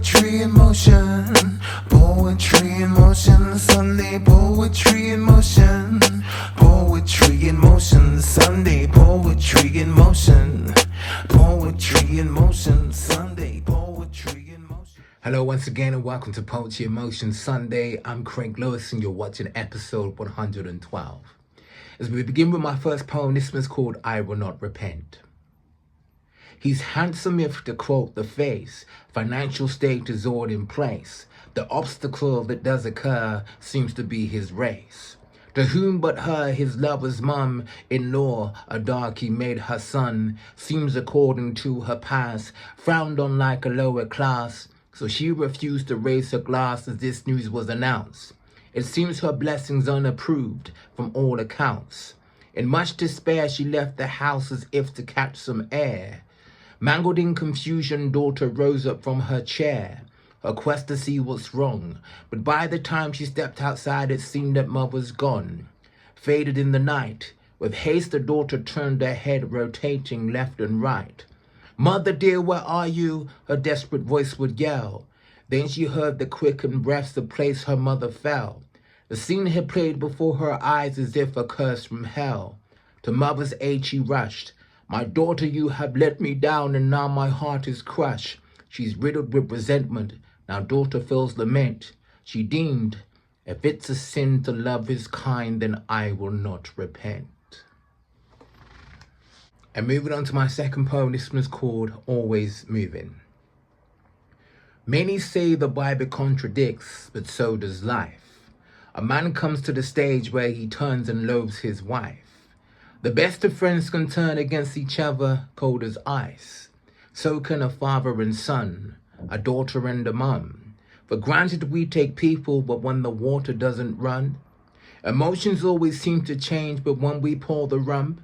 Poetry in motion, poetry in motion, Sunday poetry in motion, poetry in motion, Sunday poetry in motion, poetry in motion, Sunday poetry in motion. Hello once again and welcome to Poetry in Motion Sunday. I'm Craig Lewis and you're watching episode 112. As we begin with my first poem, this one's called I Will Not Repent. He's handsome if to quote the face, financial status all in place. The obstacle that does occur seems to be his race. To whom but her, his lover's mum-in-law, a darky made her son, seems according to her past, frowned on like a lower class, so she refused to raise her glass as this news was announced. It seems her blessings unapproved from all accounts. In much despair, she left the house as if to catch some air. Mangled in confusion, daughter rose up from her chair, her quest to see what's wrong. But by the time she stepped outside, it seemed that mother's gone. Faded in the night, with haste the daughter turned her head, rotating left and right. Mother dear, where are you? Her desperate voice would yell. Then she heard the quickened breaths, the place her mother fell. The scene had played before her eyes as if a curse from hell. To mother's aid she rushed. My daughter, you have let me down, and now my heart is crushed. She's riddled with resentment, now daughter feels lament. She deemed, if it's a sin to love his kind, then I will not repent. And moving on to my second poem, this one's called Always Moving. Many say the Bible contradicts, but so does life. A man comes to the stage where he turns and loathes his wife. The best of friends can turn against each other, cold as ice. So can a father and son, a daughter and a mum. For granted we take people, but when the water doesn't run, emotions always seem to change, but when we pour the rum,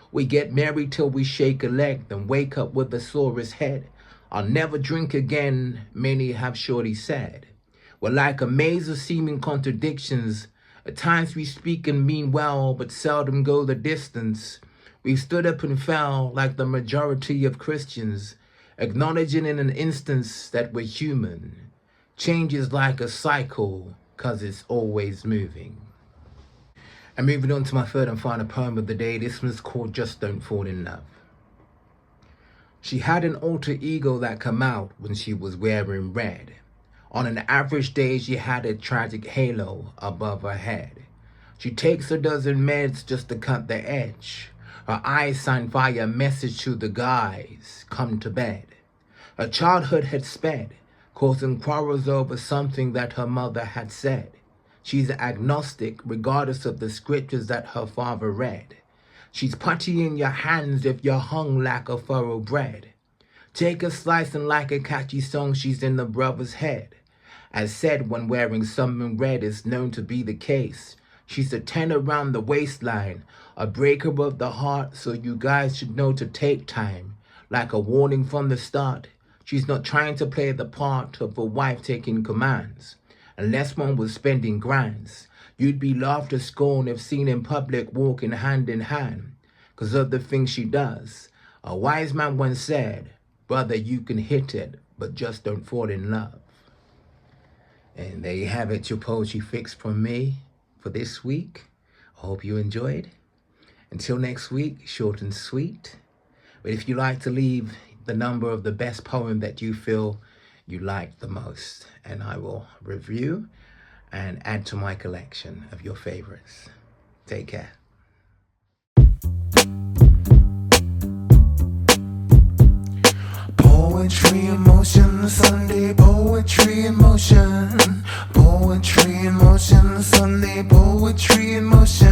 we get merry till we shake a leg, then wake up with the sorest head. I'll never drink again, many have surely said. We're like a maze of seeming contradictions. At times we speak and mean well, but seldom go the distance. We've stood up and fell like the majority of Christians, acknowledging in an instance that we're human. Change is like a cycle, 'cause it's always moving. And moving on to my third and final poem of the day, this one's called Just Don't Fall in Love. She had an alter ego that come out when she was wearing red. On an average day, she had a tragic halo above her head. She takes a dozen meds just to cut the edge. Her eyes sign fire message to the guys, come to bed. Her childhood had sped, causing quarrels over something that her mother had said. She's agnostic regardless of the scriptures that her father read. She's putty in your hands if you're hung like a thoroughbred. Take a slice and like a catchy song, she's in the brother's head. As said, when wearing something red is known to be the case. She's a 10 around the waistline, a breaker of the heart, so you guys should know to take time. Like a warning from the start, she's not trying to play the part of a wife taking commands. Unless one was spending grands, you'd be laughed to scorn if seen in public walking hand in hand, 'cause of the things she does. A wise man once said, brother, you can hit it, but just don't fall in love. And there you have it, your poetry fix from me for this week. I hope you enjoyed. Until next week, short and sweet. But if you like to leave the number of the best poem that you feel you like the most, and I will review and add to my collection of your favorites. Take care. Poetry in motion, Sunday poetry in motion, poetry in motion, Sunday poetry in motion.